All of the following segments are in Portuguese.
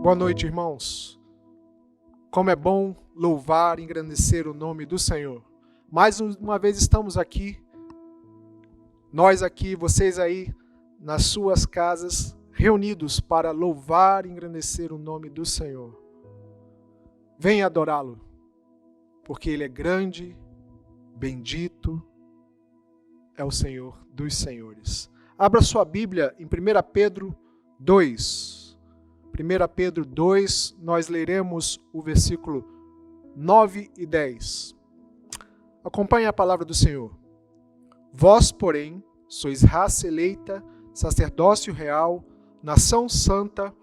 Boa noite, irmãos. Como é bom louvar e engrandecer o nome do Senhor. Mais uma vez estamos aqui, nós aqui, vocês aí, nas suas casas, reunidos para louvar e engrandecer o nome do Senhor. Venha adorá-lo, porque Ele é grande, bendito, é o Senhor dos senhores. Abra sua Bíblia em 1 Pedro 2. 1 Pedro 2, nós leremos o versículo 9 e 10. Acompanhe a palavra do Senhor. Vós, porém, sois raça eleita, sacerdócio real, nação santa,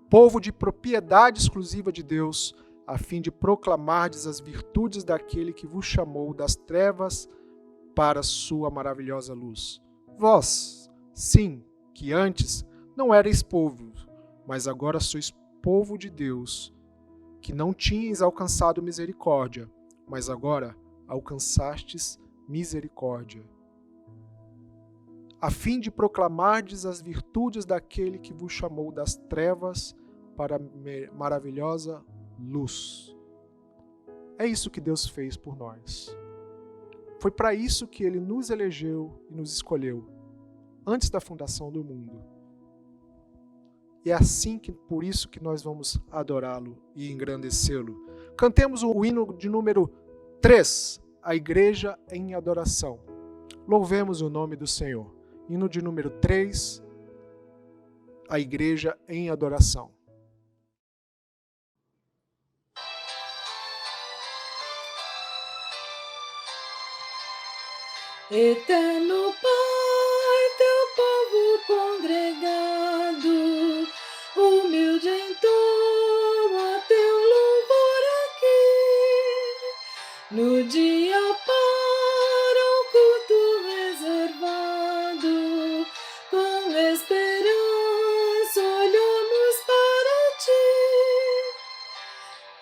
povo de propriedade exclusiva de Deus, a fim de proclamardes as virtudes daquele que vos chamou das trevas para a sua maravilhosa luz. Vós, sim, que antes não erais povo, mas agora sois povo de Deus, que não tinhas alcançado misericórdia, mas agora alcançastes misericórdia, a fim de proclamardes as virtudes daquele que vos chamou das trevas para a maravilhosa luz. É isso que Deus fez por nós. Foi para isso que Ele nos elegeu e nos escolheu, antes da fundação do mundo. E é por isso que nós vamos adorá-lo e engrandecê-lo. Cantemos o hino de número 3, a igreja em adoração. Louvemos o nome do Senhor. Hino de número 3, a igreja em adoração. Eterno Pai, teu povo congregado, humilde entoa teu louvor aqui, no dia para o culto reservado, com esperança olhamos para ti.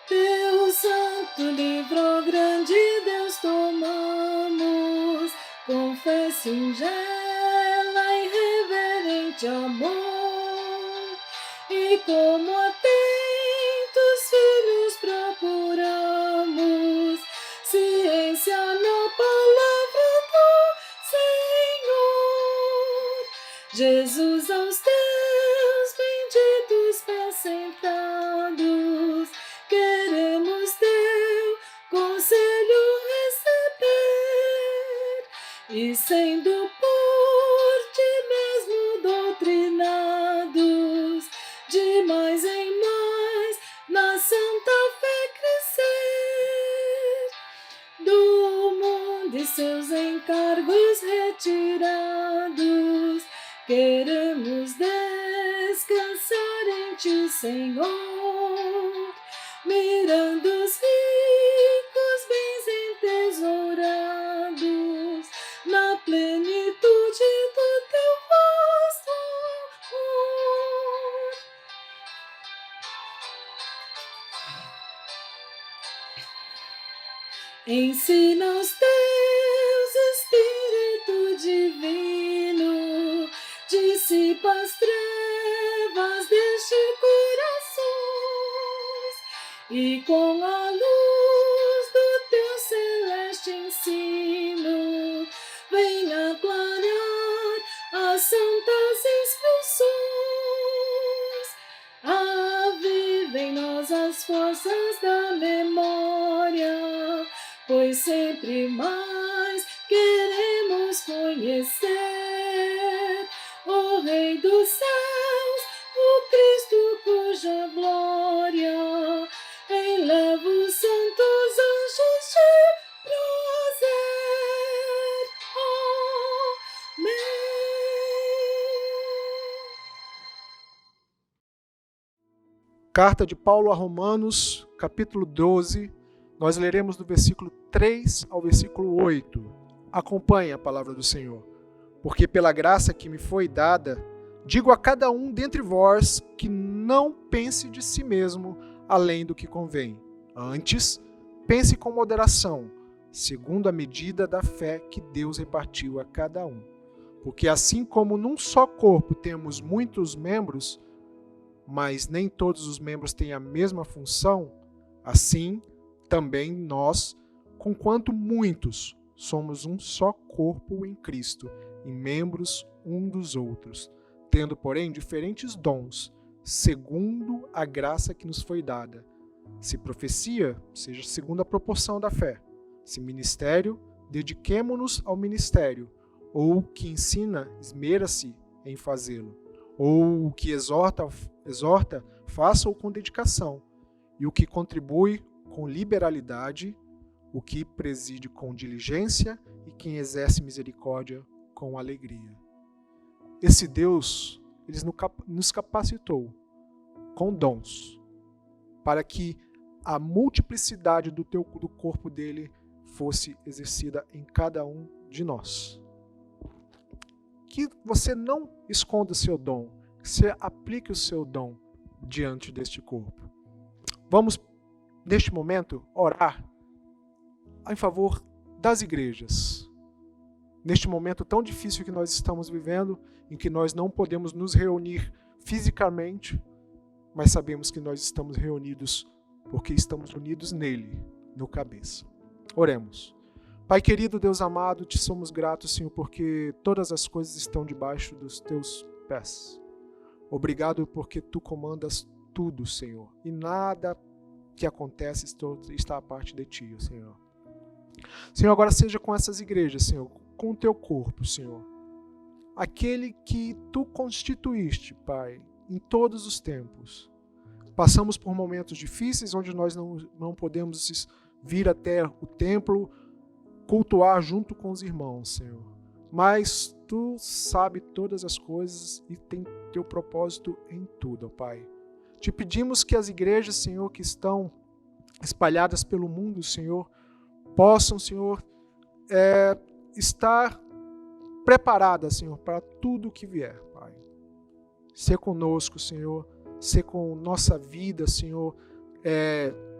Teu santo livro, ó grande Deus, tomamos, com fé singela e reverente amor, e como atentos filhos procuramos ciência na palavra do Senhor. Jesus, aos teus benditos pés sentados, queremos teu conselho receber, e sendo por ti mesmo doutrinados, de mais em mais na santa fé crescer, do mundo e seus encargos retirados, queremos descansar em ti, Senhor, mirando os ricos bens entesourados na plenitude do teu vasto amor. Ensina os teus, Espírito Divino, dissipa as trevas deste corações, e com a luz do teu celeste ensino, venha clarear as santas instruções. Aviva em nós as forças da memória, pois sempre mais queremos conhecer o Rei dos céus, o Cristo cuja glória eleva os santos anjos de prazer. Amém. Carta de Paulo a Romanos, capítulo 12, nós leremos do versículo 3 ao versículo 8. Acompanhe a palavra do Senhor. Porque pela graça que me foi dada, digo a cada um dentre vós que não pense de si mesmo além do que convém. Antes, pense com moderação, segundo a medida da fé que Deus repartiu a cada um. Porque assim como num só corpo temos muitos membros, mas nem todos os membros têm a mesma função, assim também nós, conquanto muitos, somos um só corpo em Cristo e membros um dos outros, tendo, porém, diferentes dons, segundo a graça que nos foi dada. Se profecia, seja segundo a proporção da fé. Se ministério, dediquemo-nos ao ministério. Ou o que ensina, esmera-se em fazê-lo. Ou o que exorta, faça-o com dedicação. E o que contribui com liberalidade, o que preside com diligência e quem exerce misericórdia com alegria. Esse Deus, ele nos capacitou com dons para que a multiplicidade do corpo dele fosse exercida em cada um de nós. Que você não esconda o seu dom, que você aplique o seu dom diante deste corpo. Vamos, neste momento, orar em favor das igrejas. Neste momento tão difícil que nós estamos vivendo, em que nós não podemos nos reunir fisicamente, mas sabemos que nós estamos reunidos porque estamos unidos nele, no cabeça. Oremos. Pai querido, Deus amado, te somos gratos, Senhor, porque todas as coisas estão debaixo dos teus pés. Obrigado porque tu comandas tudo, Senhor, e nada que acontece está a parte de ti, Senhor. Senhor, agora seja com essas igrejas, Senhor, com o teu corpo, Senhor. Aquele que tu constituíste, Pai, em todos os tempos. Passamos por momentos difíceis onde nós não podemos vir até o templo, cultuar junto com os irmãos, Senhor. Mas tu sabe todas as coisas e tem teu propósito em tudo, ó Pai. Te pedimos que as igrejas, Senhor, que estão espalhadas pelo mundo, Senhor, possam, Senhor, estar preparadas, Senhor, para tudo que vier, Pai. Ser conosco, Senhor, ser com nossa vida, Senhor,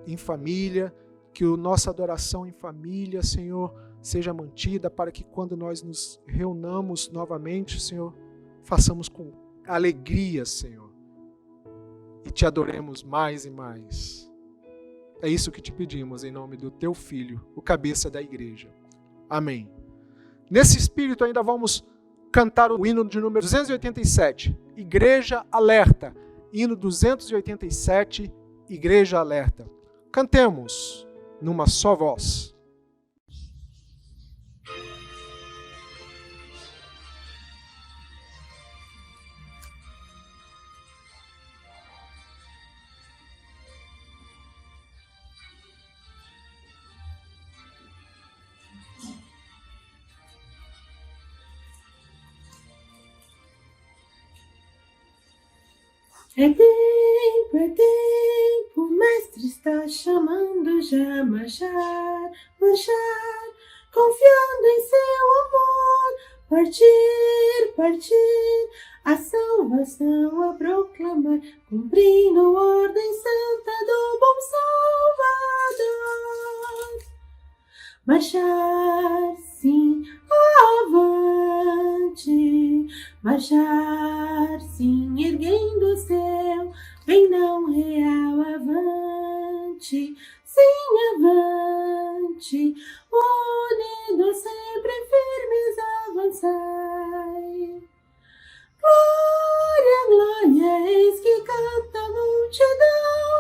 em família, que a nossa adoração em família, Senhor, seja mantida para que quando nós nos reunamos novamente, Senhor, façamos com alegria, Senhor, e te adoremos mais e mais. É isso que te pedimos em nome do teu Filho, o cabeça da igreja. Amém. Nesse espírito ainda vamos cantar o hino de número 287, Igreja Alerta. Hino 287, Igreja Alerta. Cantemos numa só voz. É tempo, o mestre está chamando já, marchar, confiando em seu amor, partir, a salvação a proclamar, cumprindo a ordem santa do bom Salvador. Marchar, sim, avante, marchar, sim, erguendo o seu bendão real, avante, sim, avante, unidos sempre firmes, avançai. Glória, glória, eis que canta a multidão,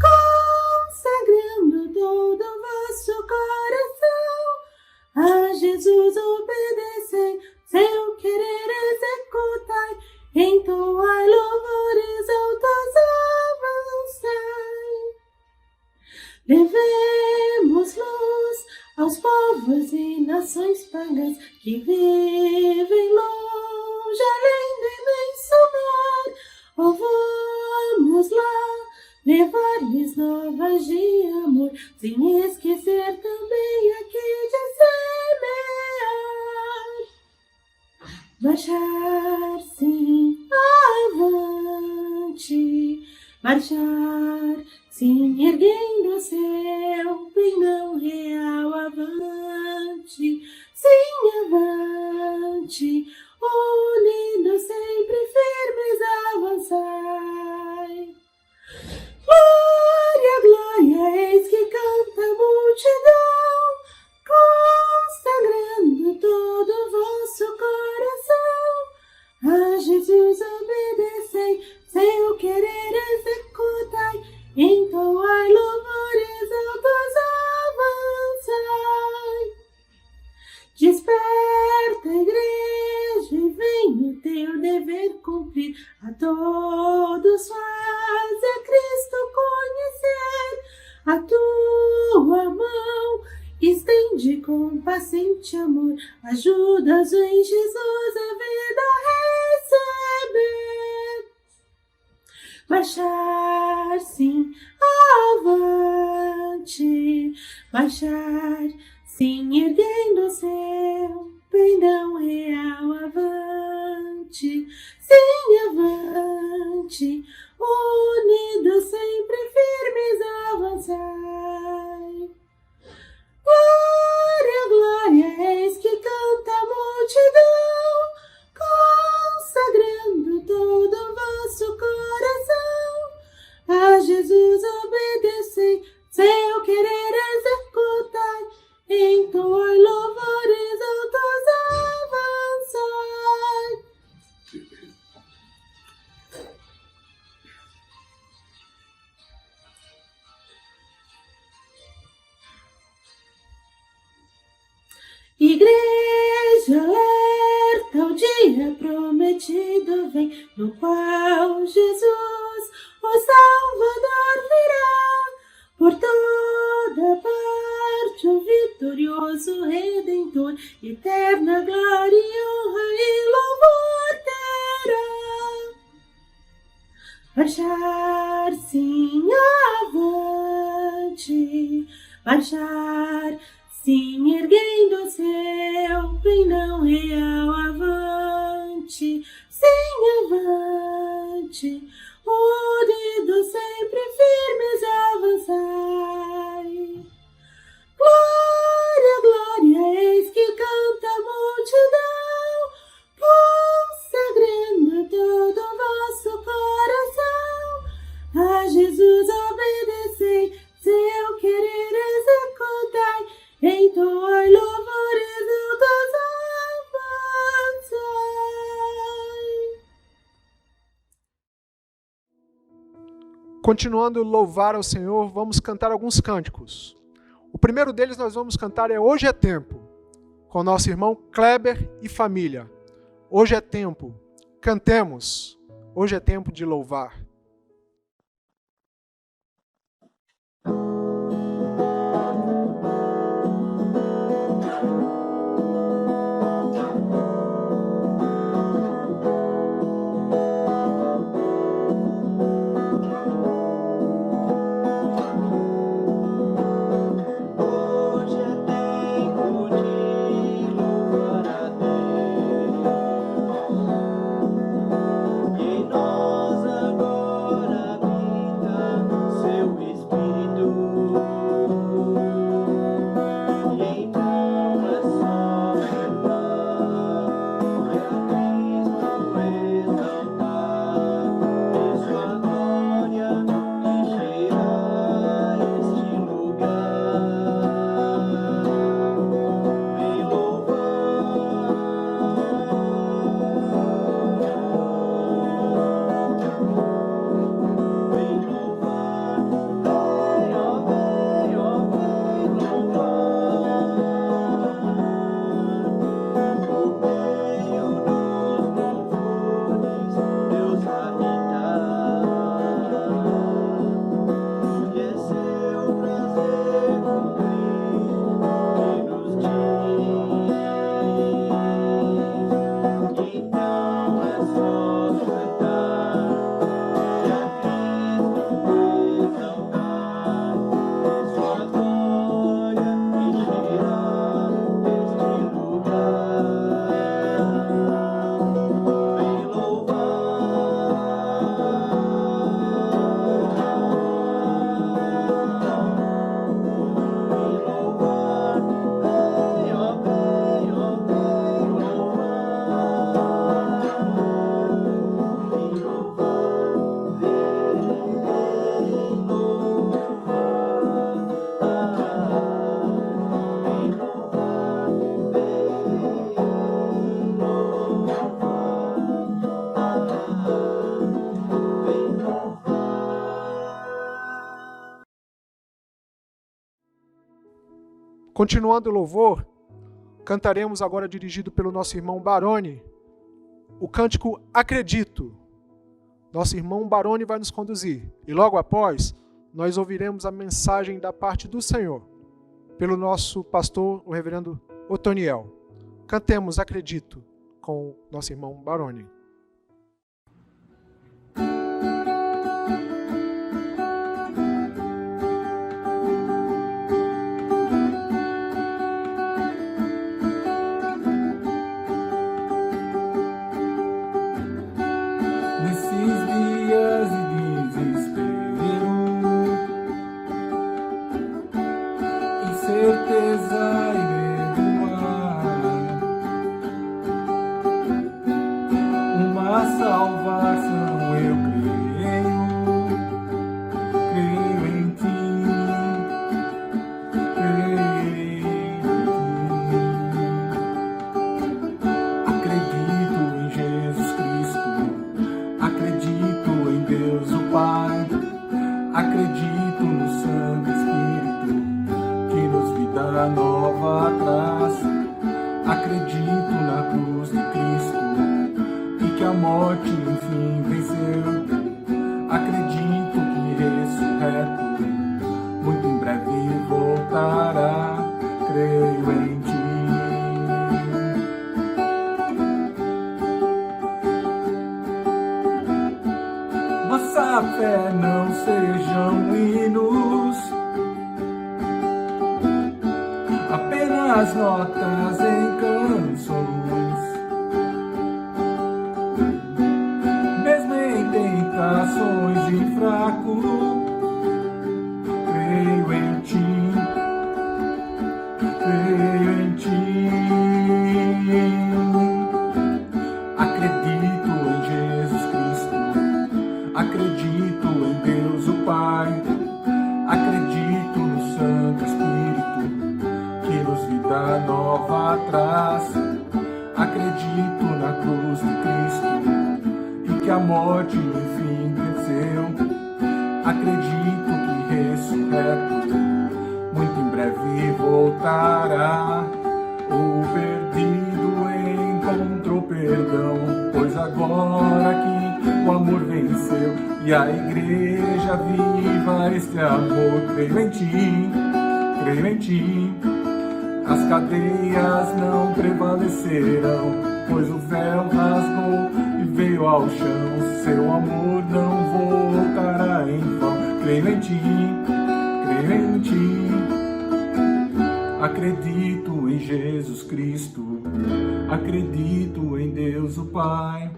consagrando todo o vosso coração. A Jesus obedecei, seu querer executai, entoai louvores altos, avançai. Levemos luz aos povos e nações pagas que vivem longe, além do imenso mar. Oh, vamos lá levar-lhes novas de amor, sem esquecer também aqui de semear. Marchar, sim, avante, marchar, sim, erguendo o seu bendão real, avante, sim, avante, unidos sempre firmes, avançar. Desperta, igreja, e vem o teu dever cumprir. A todos faz a Cristo conhecer. A tua mão estende com paciente amor. Ajuda-os em Jesus a vida receber. Marchar, sim, avante. Marchar, sim, erguendo o seu pendão real. Avante, sim, avante. Unidos, sempre firmes, avançai. Glória, glória, eis que canta a multidão, consagrando todo o vosso coração. A Jesus obedecei, seu querer executai, entoai louvores altos, avançai. Igreja, alerta, o dia prometido vem, no qual Jesus, o Salvador, virá. Por toda parte o vitorioso Redentor, eterna glória e honra e louvor terá. Marchar, sim, avante, marchar, sim, erguendo o seu pendão real. Avante, sim, avante, unidos, sempre firmes, avançai. Glória, glória, eis que canta a multidão, consagrando todo o vosso coração. A Jesus obedecei, seu querer executai, entoai louvores altos, avançai. Continuando a louvar ao Senhor, vamos cantar alguns cânticos. O primeiro deles nós vamos cantar é Hoje é Tempo, com nosso irmão Kleber e família. Hoje é tempo, cantemos. Hoje é tempo de louvar. Continuando o louvor, cantaremos agora, dirigido pelo nosso irmão Baroni, o cântico Acredito. Nosso irmão Baroni vai nos conduzir. E logo após, nós ouviremos a mensagem da parte do Senhor, pelo nosso pastor, o reverendo Otoniel. Cantemos Acredito com nosso irmão Baroni. Certeza inedular, uma salvação eu creio em ti, acredito em Jesus Cristo, acredito em Deus o Pai, acredito no Santo Espírito, vida nova traz. Acredito na cruz de Cristo e que a morte enfim venceu. Acredito que ressurreto muito em breve voltará. Creio em ti. Nossa fé não sejam hinos, apenas notas em canções, mesmo em tentações de fraco, creio em ti, creio em ti. Acredito em Jesus Cristo, acredito em Deus o Pai, acredito no Santo Espírito, vida nova traz. Acredito na cruz de Cristo e que a morte enfim venceu. Acredito que ressurreto muito em breve voltará. O perdido encontrou perdão, pois agora que o amor venceu e a igreja viva este amor. Creio em ti, creio em ti. As cadeias não prevalecerão, pois o véu rasgou e veio ao chão. Seu amor não voltará em vão. Creio em ti, creio em ti. Acredito em Jesus Cristo, acredito em Deus o Pai,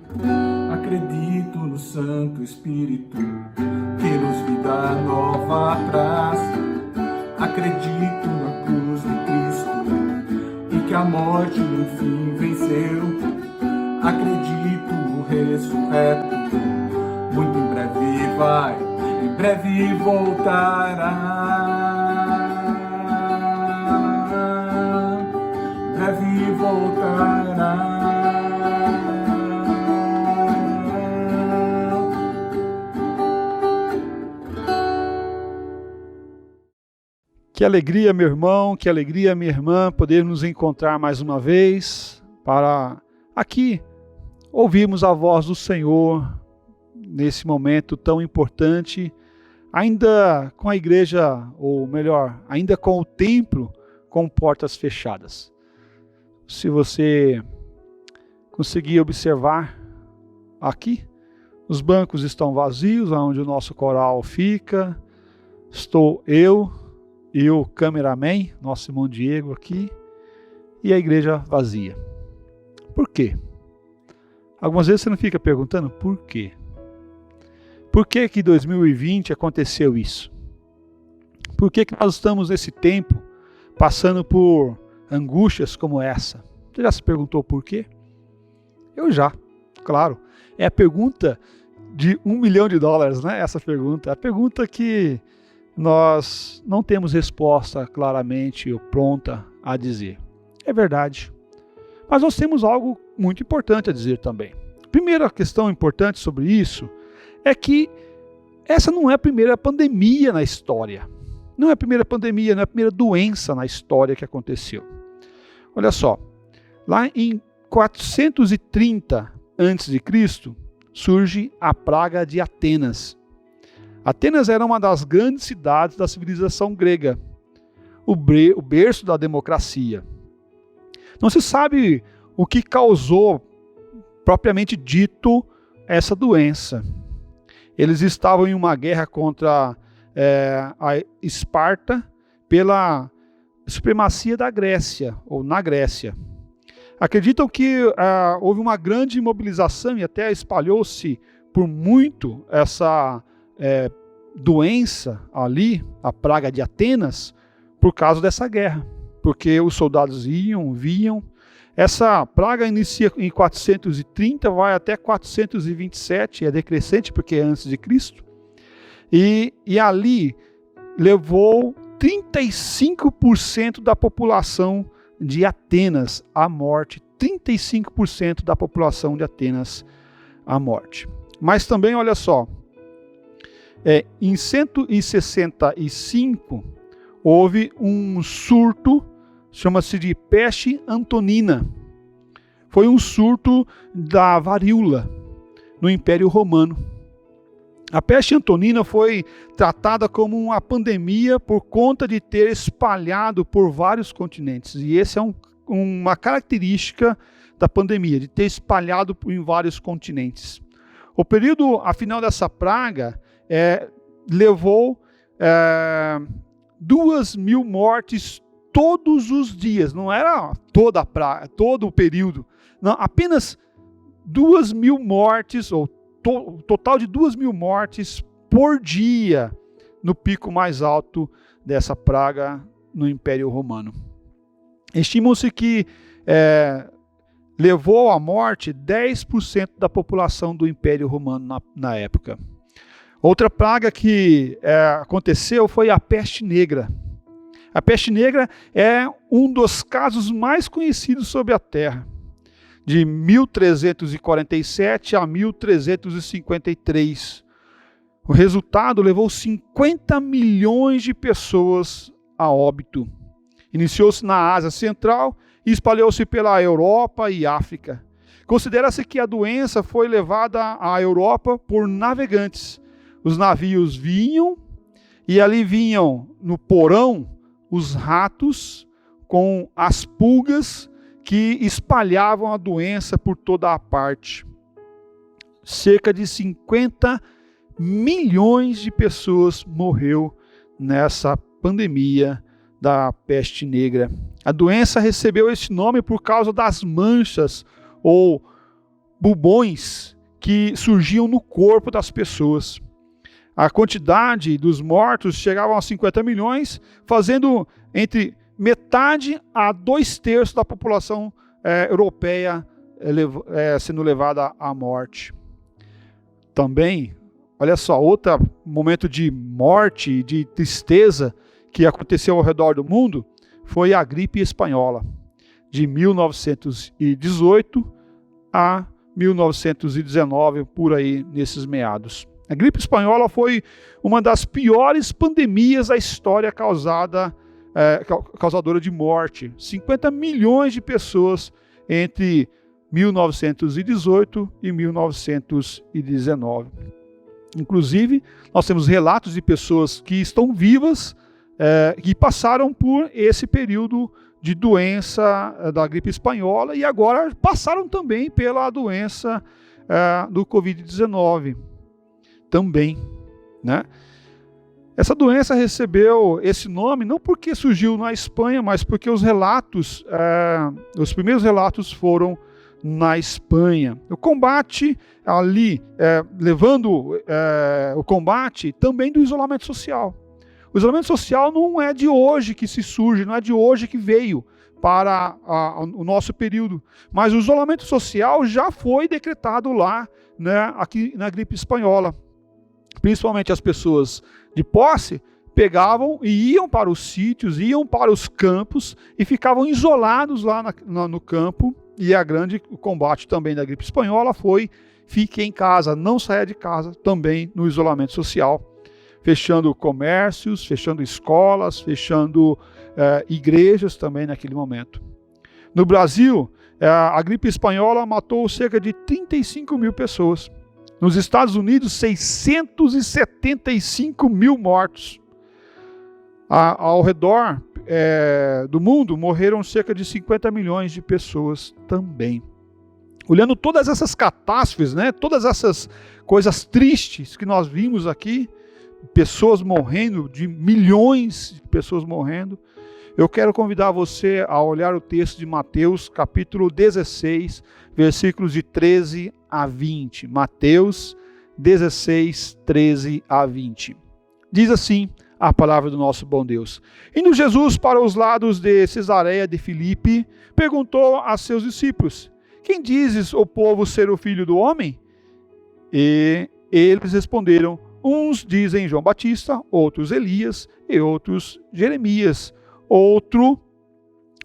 acredito no Santo Espírito, que nos vida nova traz. Acredito na cruz de Cristo e que a morte enfim venceu. Acredito no ressurreto, muito em breve voltará. Em breve voltará. Que alegria, meu irmão, que alegria, minha irmã, poder nos encontrar mais uma vez para aqui ouvirmos a voz do Senhor nesse momento tão importante, ainda com a igreja, ou melhor, ainda com o templo com portas fechadas. Se você conseguir observar aqui, os bancos estão vazios, onde o nosso coral fica, estou eu e o cameraman, nosso irmão Diego aqui, e a igreja vazia. Por quê? Algumas vezes você não fica perguntando por quê? Por que que 2020 aconteceu isso? Por que que nós estamos nesse tempo passando por angústias como essa? Você já se perguntou por quê? Eu já, claro. É a pergunta de $1 milhão, né? Essa pergunta. A pergunta que nós não temos resposta claramente ou pronta a dizer. É verdade. Mas nós temos algo muito importante a dizer também. Primeira questão importante sobre isso é que essa não é a primeira pandemia na história. Não é a primeira pandemia, não é a primeira doença na história que aconteceu. Olha só, lá em 430 a.C., surge a praga de Atenas. Atenas era uma das grandes cidades da civilização grega, o berço da democracia. Não se sabe o que causou, propriamente dito, essa doença. Eles estavam em uma guerra contra a Esparta pela supremacia da Grécia, ou na Grécia. Acreditam que houve uma grande mobilização e até espalhou-se por muito essa doença ali, a praga de Atenas, por causa dessa guerra. Porque os soldados vinham. Essa praga inicia em 430, vai até 427, é decrescente porque é antes de Cristo. E ali levou 35% da população de Atenas à morte. 35% da população de Atenas à morte. Mas também, olha só, em 165 houve um surto, chama-se de peste antonina. Foi um surto da varíola no Império Romano. A peste antonina foi tratada como uma pandemia por conta de ter espalhado por vários continentes. E essa é uma característica da pandemia, de ter espalhado em vários continentes. O período, afinal, dessa praga levou 2.000 mortes todos os dias. Não era toda a praga, todo o período. Não, apenas 2.000 mortes, ou total de 2.000 mortes por dia, no pico mais alto dessa praga no Império Romano. Estima-se que levou à morte 10% da população do Império Romano na época. Outra praga que aconteceu foi a peste negra. A peste negra é um dos casos mais conhecidos sobre a Terra, de 1347 a 1353. O resultado levou 50 milhões de pessoas a óbito. Iniciou-se na Ásia Central e espalhou-se pela Europa e África. Considera-se que a doença foi levada à Europa por navegantes. Os navios vinham e ali vinham no porão os ratos com as pulgas que espalhavam a doença por toda a parte. Cerca de 50 milhões de pessoas morreu nessa pandemia da peste negra. A doença recebeu esse nome por causa das manchas ou bubões que surgiam no corpo das pessoas. A quantidade dos mortos chegava a 50 milhões, fazendo entre metade a 2/3 da população europeia sendo levada à morte. Também, olha só, outro momento de morte, de tristeza que aconteceu ao redor do mundo foi a gripe espanhola, de 1918 a 1919, por aí nesses meados. A gripe espanhola foi uma das piores pandemias da história causadora de morte. 50 milhões de pessoas entre 1918 e 1919. Inclusive, nós temos relatos de pessoas que estão vivas, que passaram por esse período de doença da gripe espanhola e agora passaram também pela doença do Covid-19. Também, né? Essa doença recebeu esse nome não porque surgiu na Espanha, mas porque os primeiros relatos foram na Espanha. O combate ali, levando o combate também do isolamento social. O isolamento social não é de hoje que se surge, não é de hoje que veio para o nosso período, mas o isolamento social já foi decretado lá, né, aqui na gripe espanhola. Principalmente as pessoas de posse pegavam e iam para os sítios, iam para os campos e ficavam isolados lá no campo. E o combate também da gripe espanhola foi: fique em casa, não saia de casa, também no isolamento social. Fechando comércios, fechando escolas, fechando igrejas também naquele momento. No Brasil, a gripe espanhola matou cerca de 35 mil pessoas. Nos Estados Unidos, 675 mil mortos. Ao redor do mundo, morreram cerca de 50 milhões de pessoas também. Olhando todas essas catástrofes, né, todas essas coisas tristes que nós vimos aqui, pessoas morrendo, de milhões de pessoas morrendo, eu quero convidar você a olhar o texto de Mateus, capítulo 16, versículos de 13 a 20. Mateus 16, 13 a 20. Diz assim a palavra do nosso bom Deus. Indo Jesus para os lados de Cesareia de Filipe, perguntou a seus discípulos: quem dizes o povo ser o filho do homem? E eles responderam: uns dizem João Batista, outros Elias e outros Jeremias, outro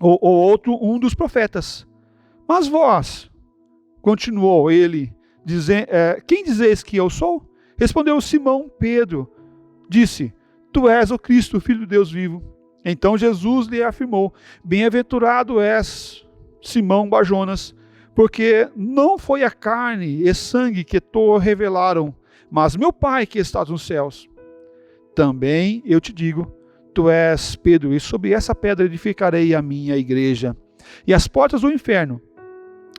um dos profetas. Mas vós, continuou ele, quem dizeis que eu sou? Respondeu Simão Pedro, disse: tu és o Cristo, o Filho de Deus vivo. Então Jesus lhe afirmou: bem-aventurado és, Simão Barjonas, porque não foi a carne e sangue que te revelaram, mas meu Pai que está nos céus. Também eu te digo, tu és Pedro, e sobre essa pedra edificarei a minha igreja, e as portas do inferno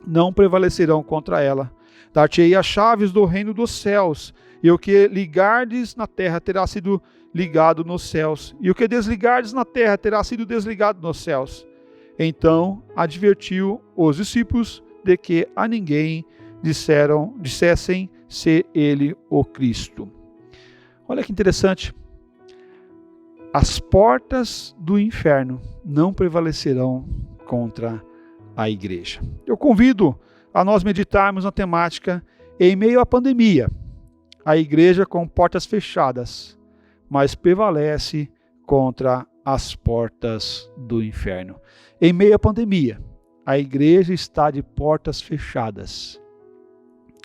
não prevalecerão contra ela. Dar-te-ei as chaves do reino dos céus, e o que ligardes na terra terá sido ligado nos céus, e o que desligardes na terra terá sido desligado nos céus. Então advertiu os discípulos de que a ninguém dissessem ser ele o Cristo. Olha que interessante. As portas do inferno não prevalecerão contra a igreja. Eu convido a nós meditarmos na temática em meio à pandemia. A igreja com portas fechadas, mas prevalece contra as portas do inferno. Em meio à pandemia, a igreja está de portas fechadas,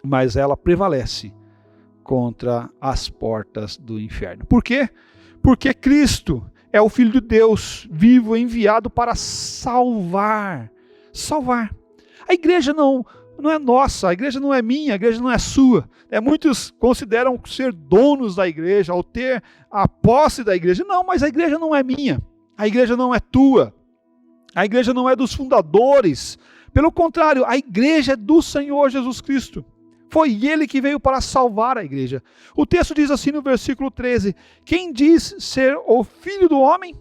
mas ela prevalece contra as portas do inferno. Por quê? Porque Cristo é o Filho de Deus vivo, enviado para salvar. A igreja não é nossa, a igreja não é minha, a igreja não é sua. Muitos consideram ser donos da igreja, ou ter a posse da igreja. Não, mas a igreja não é minha, a igreja não é tua, a igreja não é dos fundadores. Pelo contrário, a igreja é do Senhor Jesus Cristo. Foi Ele que veio para salvar a igreja. O texto diz assim no versículo 13: quem diz ser o Filho do homem?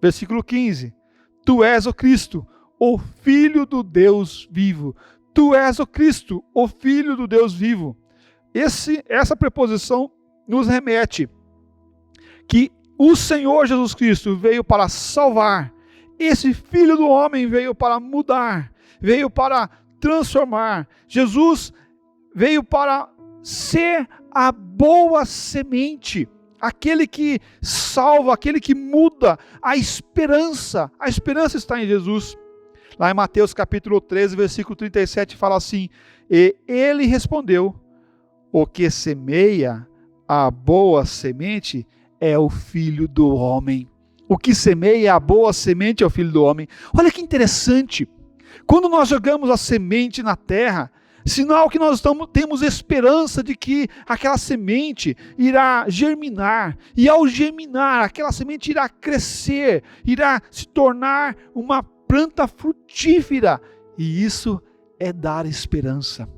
Versículo 15: tu és o Cristo, o Filho do Deus vivo. Tu és o Cristo, o Filho do Deus vivo. Essa preposição nos remete que o Senhor Jesus Cristo veio para salvar. Esse Filho do homem veio para mudar, veio para transformar. Jesus veio para ser a boa semente, aquele que salva, aquele que muda. A esperança está em Jesus. Lá em Mateus capítulo 13, versículo 37, fala assim: e ele respondeu: o que semeia a boa semente é o Filho do homem. O que semeia a boa semente é o Filho do homem. Olha que interessante. Quando nós jogamos a semente na terra, sinal que nós temos esperança de que aquela semente irá germinar. E ao germinar, aquela semente irá crescer, irá se tornar uma planta frutífera. E isso é dar esperança.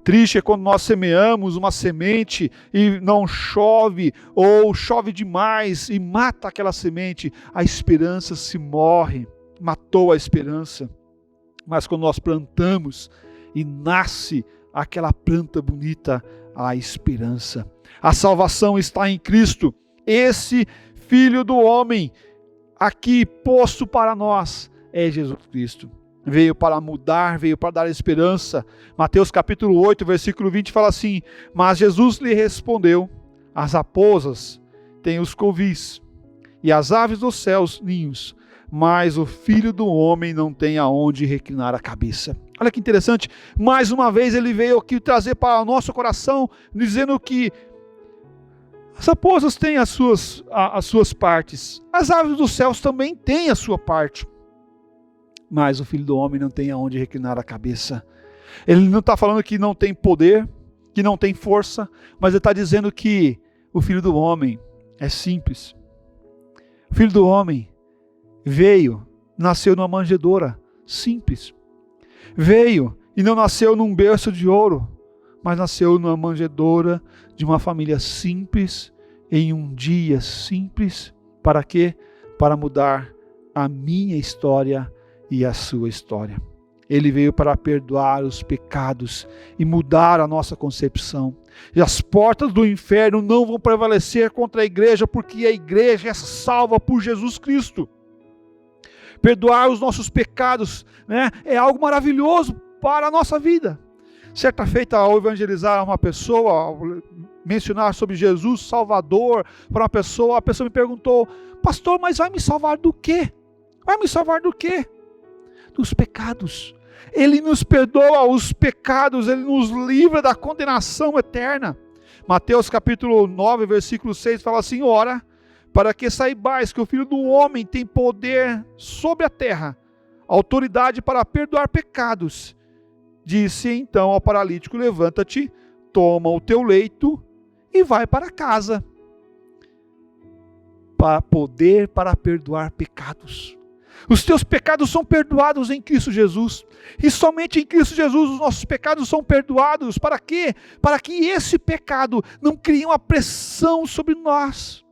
Triste é quando nós semeamos uma semente e não chove, ou chove demais e mata aquela semente. A esperança se morre, matou a esperança. Mas quando nós plantamos e nasce aquela planta bonita, a esperança. A salvação está em Cristo. Esse Filho do homem aqui posto para nós é Jesus Cristo. Veio para mudar, veio para dar esperança. Mateus capítulo 8, versículo 20 fala assim: mas Jesus lhe respondeu: as raposas têm os covis, e as aves dos céus ninhos, mas o Filho do homem não tem aonde reclinar a cabeça. Olha que interessante, mais uma vez ele veio aqui trazer para o nosso coração, dizendo que as raposas têm as suas partes, as aves dos céus também têm a sua parte, mas o Filho do Homem não tem aonde reclinar a cabeça. Ele não está falando que não tem poder, que não tem força, mas ele está dizendo que o Filho do Homem é simples. O Filho do Homem veio, nasceu numa manjedoura simples. Veio e não nasceu num berço de ouro, mas nasceu numa manjedoura de uma família simples, em um dia simples. Para quê? Para mudar a minha história e a sua história. Ele veio para perdoar os pecados e mudar a nossa concepção. E as portas do inferno não vão prevalecer contra a igreja, porque a igreja é salva por Jesus Cristo. Perdoar os nossos pecados, né, é algo maravilhoso para a nossa vida. Certa feita, ao evangelizar uma pessoa, ao mencionar sobre Jesus, Salvador, para uma pessoa, a pessoa me perguntou: pastor, mas vai me salvar do quê? Vai me salvar do quê? Dos pecados. Ele nos perdoa os pecados, Ele nos livra da condenação eterna. Mateus capítulo 9, versículo 6 fala assim: ora, para que saibais que o Filho do Homem tem poder sobre a terra, autoridade para perdoar pecados. Disse então ao paralítico: levanta-te, toma o teu leito e vai para casa. Para poder para perdoar pecados. Os teus pecados são perdoados em Cristo Jesus. E somente em Cristo Jesus os nossos pecados são perdoados. Para quê? Para que esse pecado não crie uma pressão sobre nós.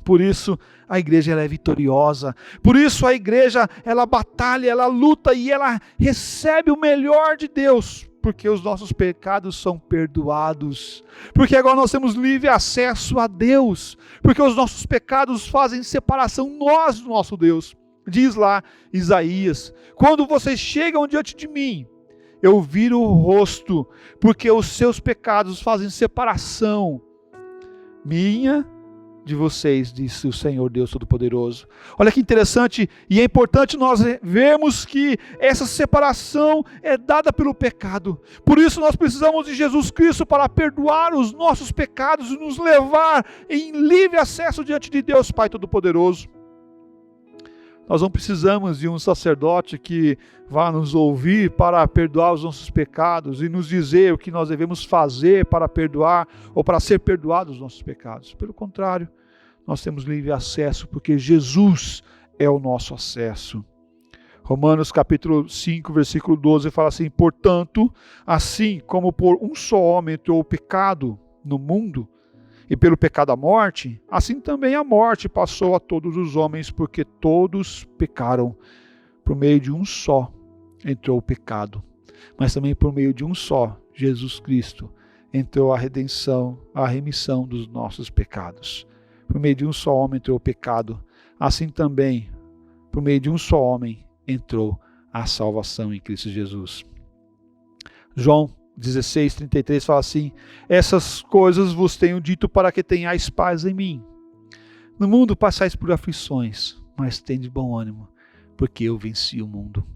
Por isso a igreja ela é vitoriosa. Por isso a igreja ela batalha, ela luta e ela recebe o melhor de Deus. Porque os nossos pecados são perdoados. Porque agora nós temos livre acesso a Deus. Porque os nossos pecados fazem separação nós do nosso Deus. Diz lá Isaías: quando vocês chegam diante de mim, eu viro o rosto, porque os seus pecados fazem separação minha de vocês, disse o Senhor Deus Todo-Poderoso. Olha que interessante, e é importante nós vermos que essa separação é dada pelo pecado. Por isso nós precisamos de Jesus Cristo para perdoar os nossos pecados e nos levar em livre acesso diante de Deus Pai Todo-Poderoso. Nós não precisamos de um sacerdote que vá nos ouvir para perdoar os nossos pecados e nos dizer o que nós devemos fazer para perdoar ou para ser perdoados os nossos pecados. Pelo contrário, nós temos livre acesso porque Jesus é o nosso acesso. Romanos capítulo 5, versículo 12 fala assim: portanto, assim como por um só homem entrou o pecado no mundo, e pelo pecado a morte, assim também a morte passou a todos os homens, porque todos pecaram. Por meio de um só entrou o pecado, mas também por meio de um só, Jesus Cristo, entrou a redenção, a remissão dos nossos pecados. Por meio de um só homem entrou o pecado, assim também, por meio de um só homem, entrou a salvação em Cristo Jesus. João 16:33 fala assim: essas coisas vos tenho dito para que tenhais paz em mim. No mundo passais por aflições, mas tende bom ânimo, porque eu venci o mundo.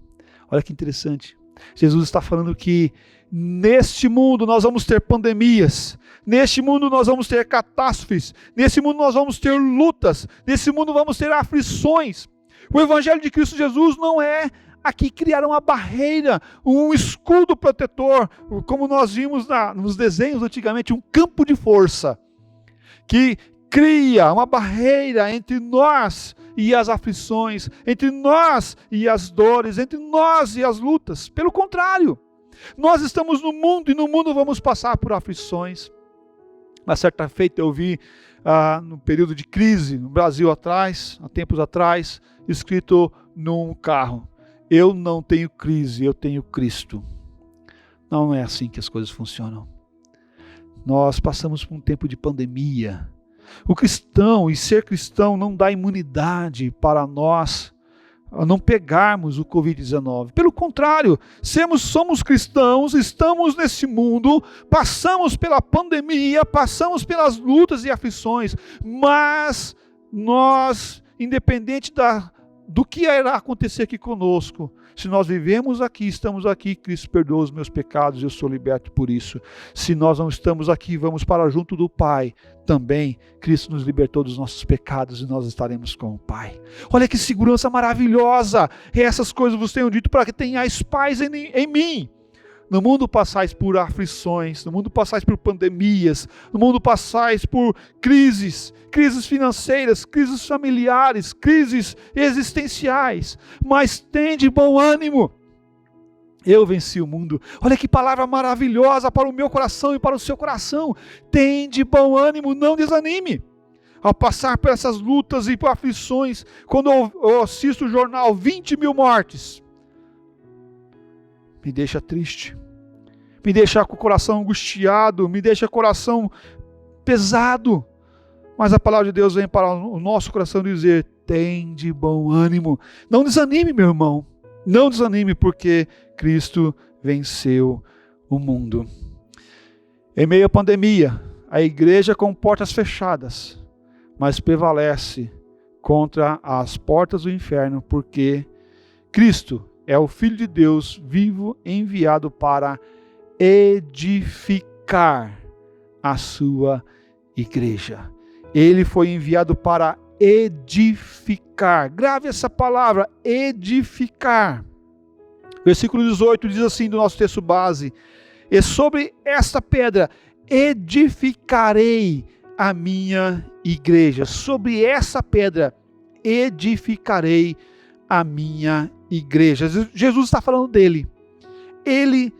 Olha que interessante. Jesus está falando que neste mundo nós vamos ter pandemias, neste mundo nós vamos ter catástrofes, nesse mundo nós vamos ter lutas, nesse mundo vamos ter aflições. O Evangelho de Cristo Jesus não é aqui criar uma barreira, um escudo protetor, como nós vimos nos desenhos antigamente, um campo de força, que cria uma barreira entre nós e as aflições, entre nós e as dores, entre nós e as lutas. Pelo contrário, nós estamos no mundo e no mundo vamos passar por aflições. Uma certa feita eu vi no período de crise no Brasil há tempos atrás, escrito num carro: eu não tenho crise, eu tenho Cristo. Não é assim que as coisas funcionam. Nós passamos por um tempo de pandemia. O cristão e ser cristão não dá imunidade para nós não pegarmos o Covid-19. Pelo contrário, somos cristãos, estamos nesse mundo, passamos pela pandemia, passamos pelas lutas e aflições, mas nós, independente do que irá acontecer aqui conosco, Se nós vivemos aqui, estamos aqui, Cristo perdoa os meus pecados, eu sou liberto por isso. Se nós não estamos aqui, vamos para junto do Pai, também Cristo nos libertou dos nossos pecados e nós estaremos com o Pai. Olha que segurança maravilhosa! Essas coisas vos tenho dito para que tenhais paz em mim. No mundo passais por aflições, no mundo passais por pandemias, no mundo passais por crises financeiras, crises familiares, crises existenciais, mas tende bom ânimo. Eu venci o mundo. Olha que palavra maravilhosa para o meu coração e para o seu coração. Tende bom ânimo, não desanime. Ao passar por essas lutas e por aflições, quando eu assisto o jornal 20 mil mortes, me deixa triste, me deixa com o coração angustiado, me deixa com o coração pesado. Mas a palavra de Deus vem para o nosso coração dizer: tende bom ânimo. Não desanime, meu irmão. Não desanime, porque Cristo venceu o mundo. Em meio à pandemia, a igreja com portas fechadas, mas prevalece contra as portas do inferno, porque Cristo é o Filho de Deus vivo, enviado para edificar a sua igreja. Ele foi enviado para edificar. Grave essa palavra, edificar. Versículo 18 diz assim do nosso texto base: e sobre esta pedra edificarei a minha igreja. Sobre essa pedra edificarei a minha igreja. Jesus está falando dele. Ele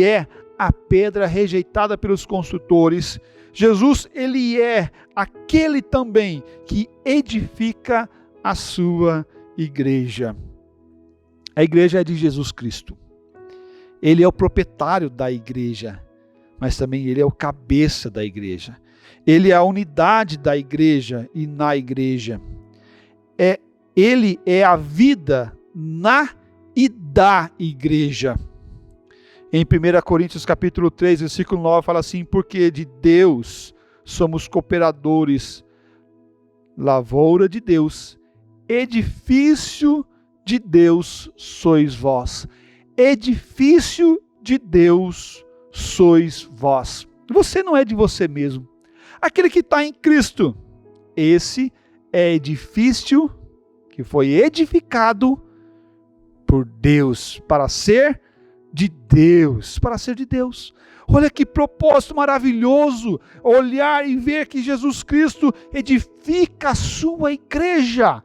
é a pedra rejeitada pelos construtores. Jesus, ele é aquele também que edifica a sua igreja. A igreja é de Jesus Cristo. Ele é o proprietário da igreja, mas também ele é o cabeça da igreja. Ele é a unidade da igreja e na igreja. Ele é a vida na e da igreja. Em 1 Coríntios capítulo 3, versículo 9, fala assim: porque de Deus somos cooperadores, lavoura de Deus, edifício de Deus sois vós. Edifício de Deus sois vós. Você não é de você mesmo. Aquele que está em Cristo, esse é edifício que foi edificado por Deus, para ser de Deus, para ser de Deus. Olha que propósito maravilhoso, olhar e ver que Jesus Cristo edifica a sua igreja.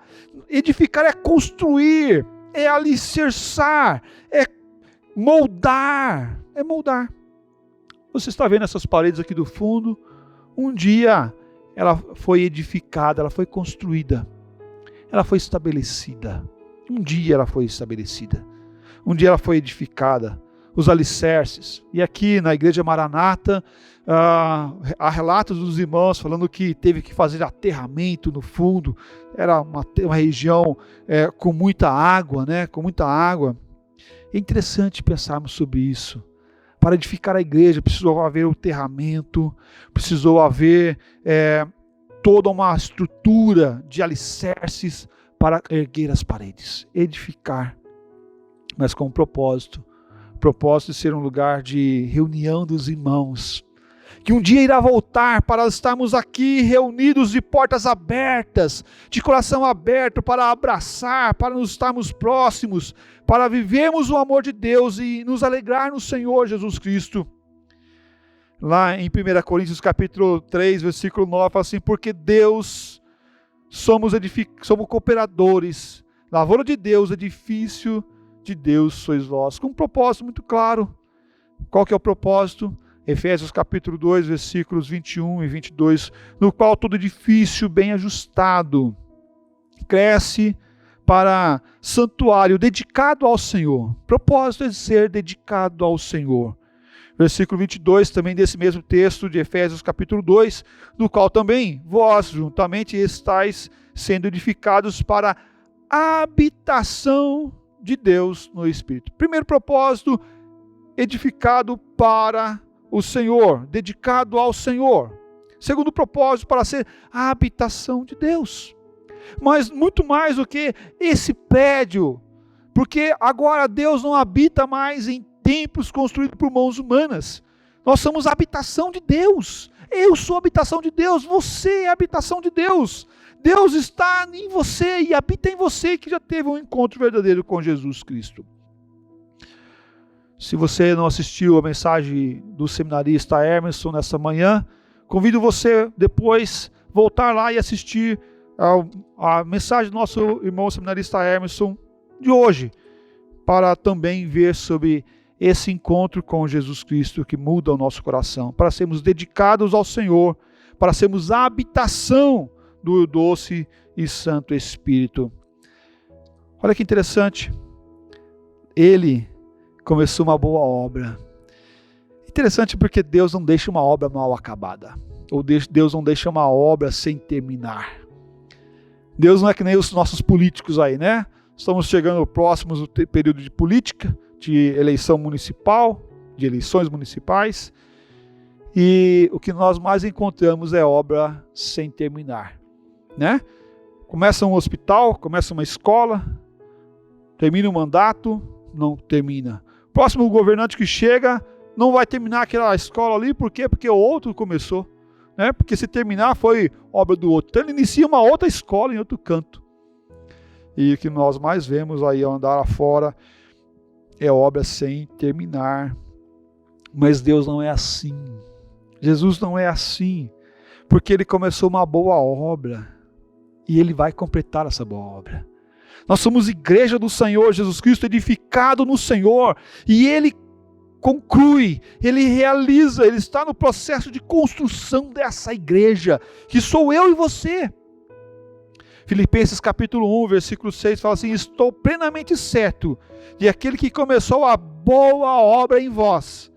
Edificar é construir, é alicerçar, é moldar, Você está vendo essas paredes aqui do fundo? Um dia ela foi edificada, ela foi construída, ela foi estabelecida. Um dia ela foi estabelecida. Um dia ela foi edificada, os alicerces. E aqui na Igreja Maranata, há relatos dos irmãos falando que teve que fazer aterramento no fundo. Era uma região com muita água, né? Com muita água. É interessante pensarmos sobre isso. Para edificar a igreja precisou haver o aterramento, precisou haver toda uma estrutura de alicerces para erguer as paredes, edificar, mas com um propósito de ser um lugar de reunião dos irmãos, que um dia irá voltar para estarmos aqui reunidos de portas abertas, de coração aberto, para abraçar, para nos estarmos próximos, para vivermos o amor de Deus e nos alegrar no Senhor Jesus Cristo. Lá em 1 Coríntios capítulo 3, versículo 9, fala assim: porque Deus, somos cooperadores, lavoura de Deus, edifício de Deus sois vós. Com um propósito muito claro. Qual que é o propósito? Efésios capítulo 2, versículos 21 e 22, no qual todo edifício bem ajustado cresce para santuário dedicado ao Senhor. Propósito é ser dedicado ao Senhor. Versículo 22, também desse mesmo texto de Efésios capítulo 2, no qual também vós juntamente estáis sendo edificados para a habitação de Deus no Espírito. Primeiro propósito, edificado para o Senhor, dedicado ao Senhor. Segundo propósito, para ser a habitação de Deus. Mas muito mais do que esse prédio Porque agora Deus não habita mais em templos construídos por mãos humanas. Nós somos a habitação de Deus. Eu sou a habitação de Deus, você é a habitação de Deus. Deus está em você e habita em você, que já teve um encontro verdadeiro com Jesus Cristo. Se você não assistiu a mensagem do seminarista Emerson nessa manhã, convido você depois voltar lá e assistir a mensagem do nosso irmão seminarista Emerson de hoje, para também ver sobre esse encontro com Jesus Cristo que muda o nosso coração, para sermos dedicados ao Senhor, para sermos a habitação do doce e santo Espírito. Olha que interessante, ele começou uma boa obra. Interessante porque Deus não deixa uma obra mal acabada, ou Deus não deixa uma obra sem terminar. Deus não é que nem os nossos políticos aí, né? Estamos chegando próximos do período de política, de eleição municipal, de eleições municipais, e o que nós mais encontramos é obra sem terminar, né? Começa um hospital, começa uma escola, termina o mandato, não termina. Próximo governante que chega, não vai terminar aquela escola ali, por quê? Porque o outro começou, né? Porque se terminar foi obra do outro. Então ele inicia uma outra escola em outro canto. E o que nós mais vemos aí ao andar afora é obra sem terminar. Mas Deus não é assim. Jesus não é assim. Porque Ele começou uma boa obra. E Ele vai completar essa boa obra. Nós somos igreja do Senhor Jesus Cristo, edificado no Senhor. E Ele conclui, Ele realiza, Ele está no processo de construção dessa igreja, que sou eu e você. Filipenses capítulo 1, versículo 6 fala assim: estou plenamente certo de aquele que começou a boa obra em vós,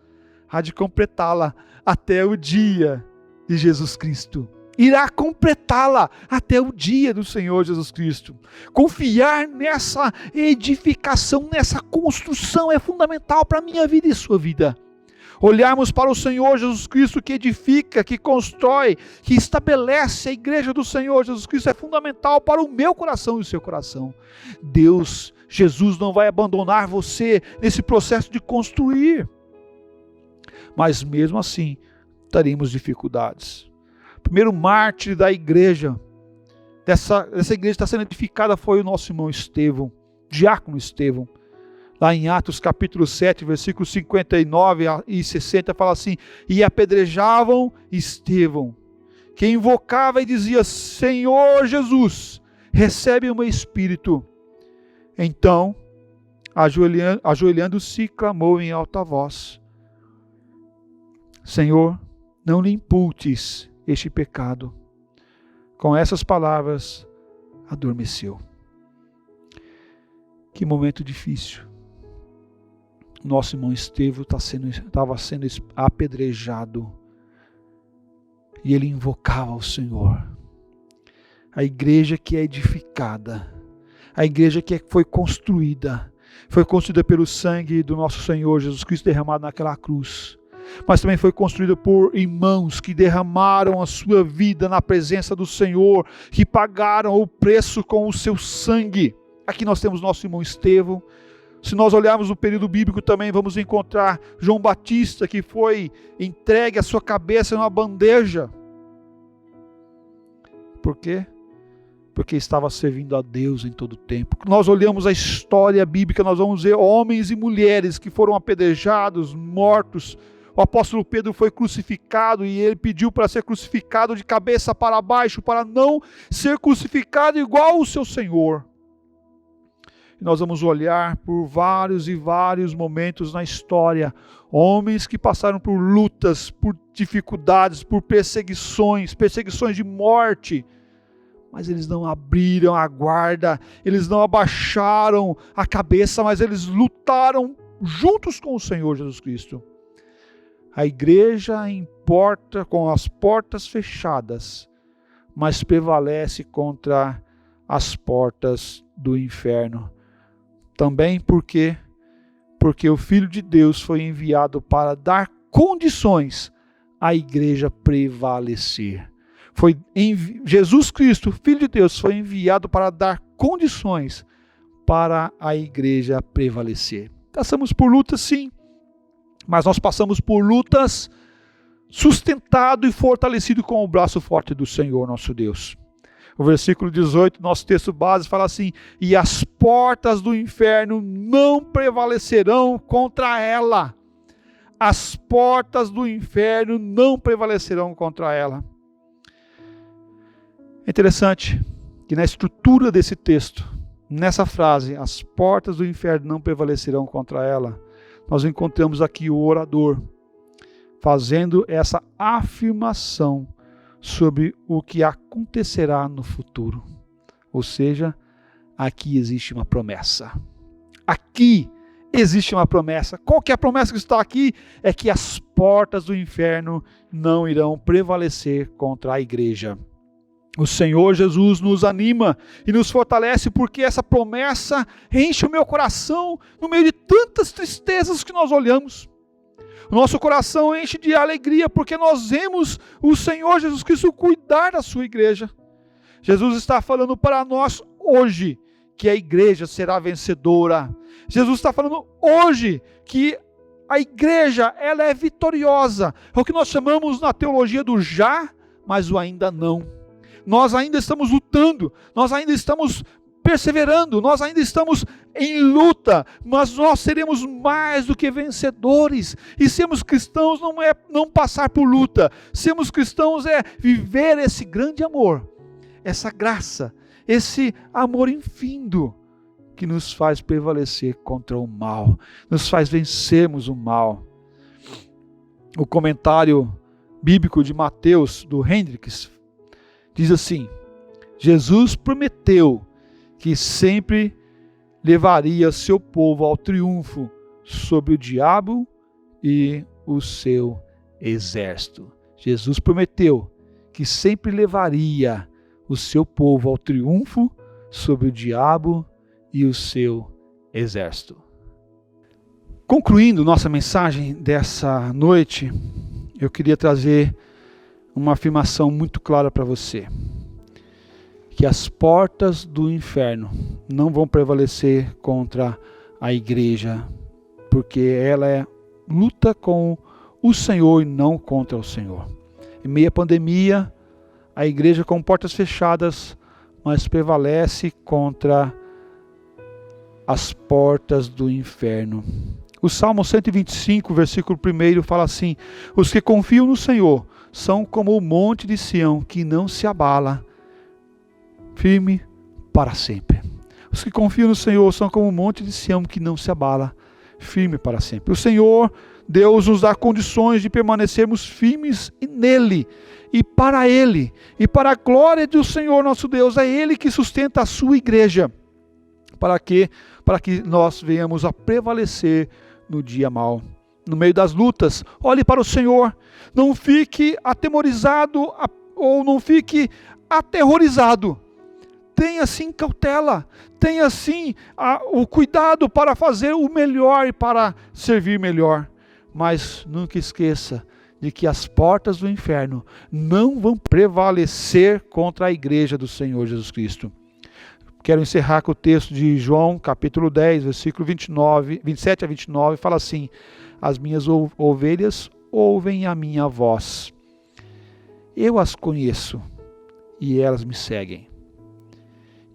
há de completá-la até o dia de Jesus Cristo. Irá completá-la até o dia do Senhor Jesus Cristo. Confiar nessa edificação, nessa construção é fundamental para a minha vida e sua vida. Olharmos para o Senhor Jesus Cristo que edifica, que constrói, que estabelece a igreja do Senhor Jesus Cristo é fundamental para o meu coração e o seu coração. Deus, Jesus não vai abandonar você nesse processo de construir. Mas mesmo assim, teremos dificuldades. O primeiro mártir da igreja, dessa igreja está sendo edificada, foi o nosso irmão Estevão, diácono Estevão. Lá em Atos capítulo 7, versículos 59 e 60, fala assim: e apedrejavam Estevão, que invocava e dizia: Senhor Jesus, recebe o meu espírito. Então, ajoelhando-se, clamou em alta voz: Senhor, não lhe imputes este pecado. Com essas palavras, adormeceu. Que momento difícil. Nosso irmão Estevão estava sendo apedrejado e ele invocava o Senhor. A igreja que é edificada, a igreja que foi construída pelo sangue do nosso Senhor Jesus Cristo derramado naquela cruz, mas também foi construída por irmãos que derramaram a sua vida na presença do Senhor, que pagaram o preço com o seu sangue. Aqui nós temos nosso irmão Estevão. Se nós olharmos o período bíblico também, vamos encontrar João Batista, que foi entregue a sua cabeça numa bandeja. Por quê? Porque estava servindo a Deus em todo o tempo. Nós olhamos a história bíblica, nós vamos ver homens e mulheres que foram apedrejados, mortos. O apóstolo Pedro foi crucificado e ele pediu para ser crucificado de cabeça para baixo, para não ser crucificado igual o seu Senhor. E nós vamos olhar por vários e vários momentos na história, homens que passaram por lutas, por dificuldades, por perseguições de morte, mas eles não abriram a guarda, eles não abaixaram a cabeça, mas eles lutaram juntos com o Senhor Jesus Cristo. A igreja importa com as portas fechadas, mas prevalece contra as portas do inferno. Também porque o Filho de Deus foi enviado para dar condições à igreja prevalecer. Jesus Cristo, Filho de Deus, foi enviado para dar condições para a igreja prevalecer. Passamos por lutas, sim, mas nós passamos por lutas sustentado e fortalecido com o braço forte do Senhor nosso Deus. O versículo 18, nosso texto base, fala assim: e as portas do inferno não prevalecerão contra ela. As portas do inferno não prevalecerão contra ela. É interessante que na estrutura desse texto, nessa frase, as portas do inferno não prevalecerão contra ela, nós encontramos aqui o orador fazendo essa afirmação sobre o que acontecerá no futuro. Ou seja, aqui existe uma promessa. Aqui existe uma promessa. Qual que é a promessa que está aqui? É que as portas do inferno não irão prevalecer contra a igreja. O Senhor Jesus nos anima e nos fortalece, porque essa promessa enche o meu coração no meio de tantas tristezas que nós olhamos. O nosso coração enche de alegria, porque nós vemos o Senhor Jesus Cristo cuidar da sua igreja. Jesus está falando para nós hoje que a igreja será vencedora. Jesus está falando hoje que a igreja ela é vitoriosa. É o que nós chamamos na teologia do já, mas o ainda não. Nós ainda estamos lutando, nós ainda estamos perseverando, nós ainda estamos em luta, mas nós seremos mais do que vencedores. E sermos cristãos não é não passar por luta, sermos cristãos é viver esse grande amor, essa graça, esse amor infindo que nos faz prevalecer contra o mal, nos faz vencermos o mal. O comentário bíblico de Mateus, do Hendricks, diz assim: Jesus prometeu que sempre levaria seu povo ao triunfo sobre o diabo e o seu exército. Jesus prometeu que sempre levaria o seu povo ao triunfo sobre o diabo e o seu exército. Concluindo nossa mensagem dessa noite, eu queria trazer uma afirmação muito clara para você: que as portas do inferno não vão prevalecer contra a igreja, porque ela luta com o Senhor e não contra o Senhor. Em meio à pandemia, a igreja com portas fechadas, mas prevalece contra as portas do inferno. O Salmo 125, versículo 1 fala assim: os que confiam no Senhor são como o monte de Sião, que não se abala, firme para sempre. Os que confiam no Senhor são como um monte de Sião que não se abala, firme para sempre. O Senhor, Deus, nos dá condições de permanecermos firmes nele e para Ele, e para a glória do Senhor nosso Deus. É Ele que sustenta a sua igreja. Para quê? Para que nós venhamos a prevalecer no dia mau. No meio das lutas, olhe para o Senhor. Não fique atemorizado ou não fique aterrorizado. Tenha sim cautela, tenha sim o cuidado para fazer o melhor e para servir melhor. Mas nunca esqueça de que as portas do inferno não vão prevalecer contra a igreja do Senhor Jesus Cristo. Quero encerrar com o texto de João, capítulo 10, versículo 27 a 29, fala assim: as minhas ovelhas ouvem a minha voz. Eu as conheço e elas me seguem.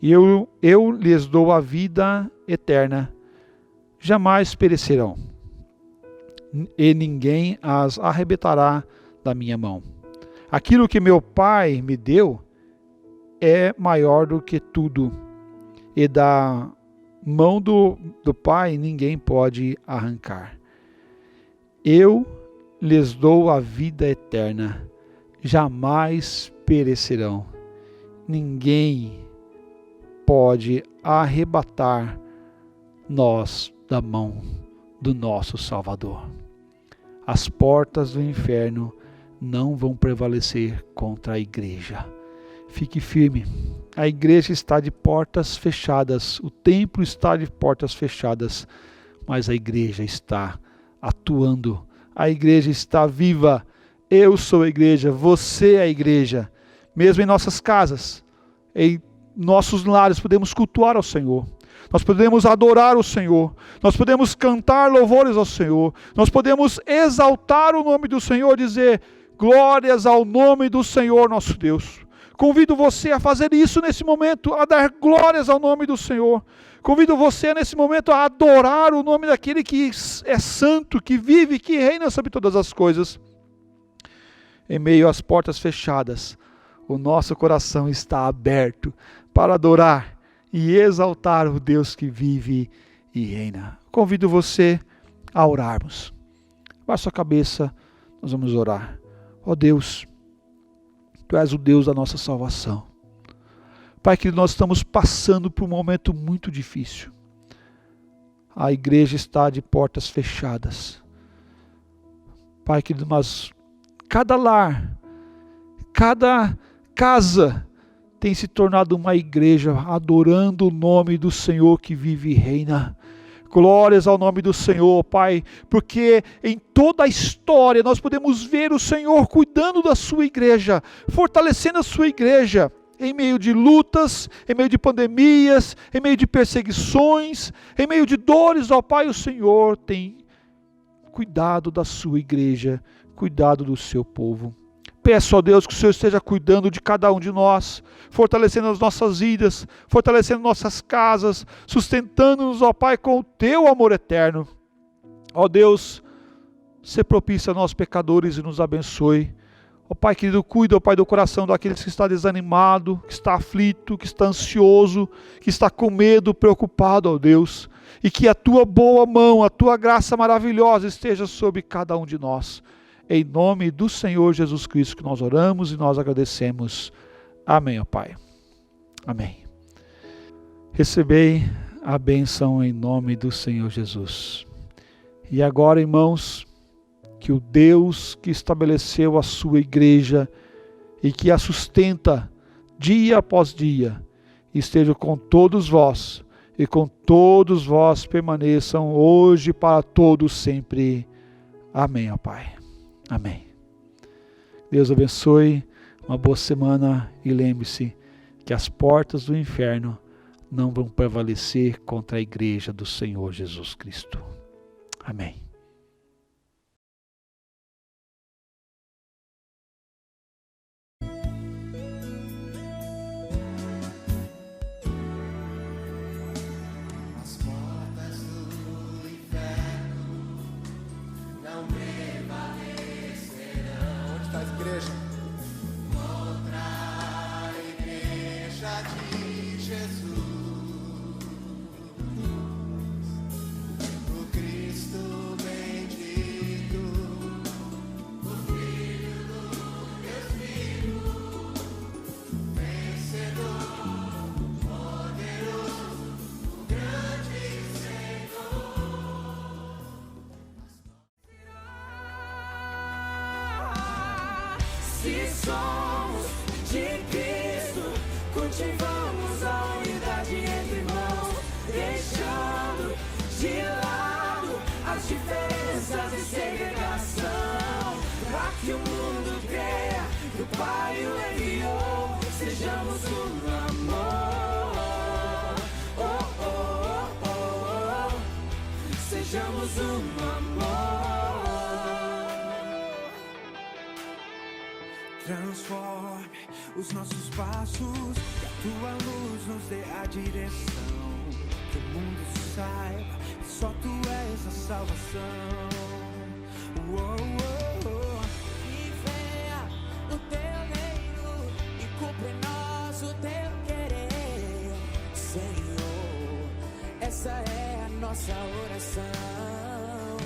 E eu lhes dou a vida eterna, jamais perecerão, e ninguém as arrebatará da minha mão. Aquilo que meu Pai me deu é maior do que tudo, e da mão do Pai ninguém pode arrancar. Eu lhes dou a vida eterna, jamais perecerão, ninguém pode arrebatar nós da mão do nosso Salvador. As portas do inferno não vão prevalecer contra a igreja. Fique firme. A igreja está de portas fechadas, o templo está de portas fechadas, mas a igreja está atuando, a igreja está viva. Eu sou a igreja, você é a igreja. Mesmo em nossas casas, em nossos lares, podemos cultuar ao Senhor. nós podemos adorar o Senhor, nós podemos cantar louvores ao Senhor, nós podemos exaltar o nome do Senhor, dizer glórias ao nome do Senhor nosso Deus. Convido você a fazer isso nesse momento, a dar glórias ao nome do Senhor. Convido você nesse momento a adorar o nome daquele que é santo, que vive, que reina sobre todas as coisas. Em meio às portas fechadas, o nosso coração está aberto para adorar e exaltar o Deus que vive e reina. Convido você a orarmos. Baixe sua cabeça, nós vamos orar. Ó Deus, Tu és o Deus da nossa salvação. Pai, que nós estamos passando por um momento muito difícil. A igreja está de portas fechadas. Pai, que cada lar, cada casa tem se tornado uma igreja adorando o nome do Senhor que vive e reina. Glórias ao nome do Senhor, Pai, porque em toda a história nós podemos ver o Senhor cuidando da sua igreja, fortalecendo a sua igreja, em meio de lutas, em meio de pandemias, em meio de perseguições, em meio de dores, ó Pai, o Senhor tem cuidado da sua igreja, cuidado do seu povo. Peço a Deus que o Senhor esteja cuidando de cada um de nós, fortalecendo as nossas vidas, fortalecendo nossas casas, sustentando-nos, ó Pai, com o Teu amor eterno. Ó Deus, se propício a nós pecadores e nos abençoe. Ó Pai querido, cuida, ó Pai, do coração daqueles que está desanimado, que está aflito, que está ansioso, que está com medo, preocupado, ó Deus. E que a Tua boa mão, a Tua graça maravilhosa esteja sobre cada um de nós. Em nome do Senhor Jesus Cristo que nós oramos e nós agradecemos. Amém, ó Pai. Amém. Recebei a bênção em nome do Senhor Jesus. E agora, irmãos, que o Deus que estabeleceu a sua igreja e que a sustenta dia após dia, esteja com todos vós e com todos vós permaneçam hoje para todos sempre. Amém, ó Pai. Amém. Deus abençoe, uma boa semana e lembre-se que as portas do inferno não vão prevalecer contra a igreja do Senhor Jesus Cristo. Amém. Se somos de Cristo, cultivamos a unidade entre irmãos, deixando de lado as diferenças e segregação, para que o mundo creia que o Pai o enviou. Sejamos um amor, oh, oh, oh, oh, oh. Sejamos um amor. Transforme os nossos passos, que a Tua luz nos dê a direção, que o mundo saiba que só Tu és a salvação. Oh, oh, oh. E venha o Teu reino e cumpra em nós o Teu querer, Senhor, essa é a nossa oração.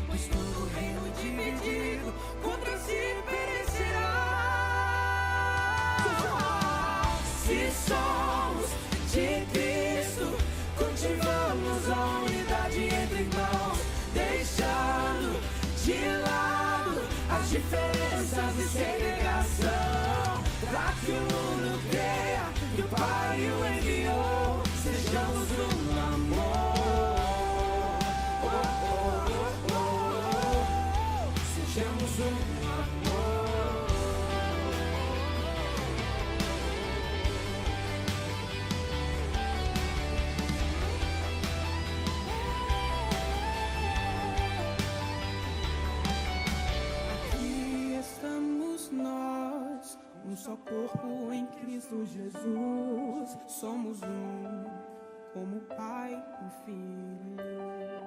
Pois todo reino dividido contra si perecerá. Se somos de Cristo, cultivamos a unidade entre irmãos, deixando de lado as diferenças e segregação, para que o mundo creia que o Pai o enviou. Sejamos um amor. só corpo em Cristo Jesus. Somos um, como Pai e Filho.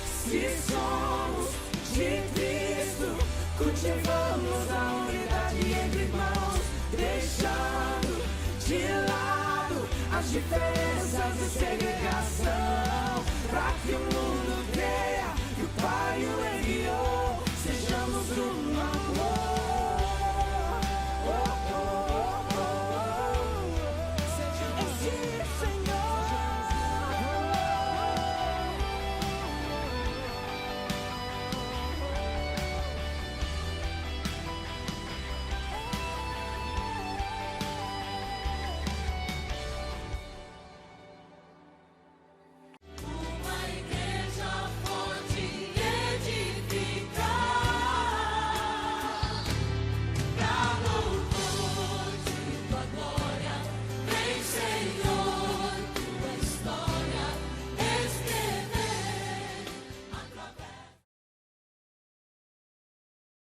Se somos de Cristo, cultivamos a unidade entre irmãos, deixando de lado as diferenças e segregação.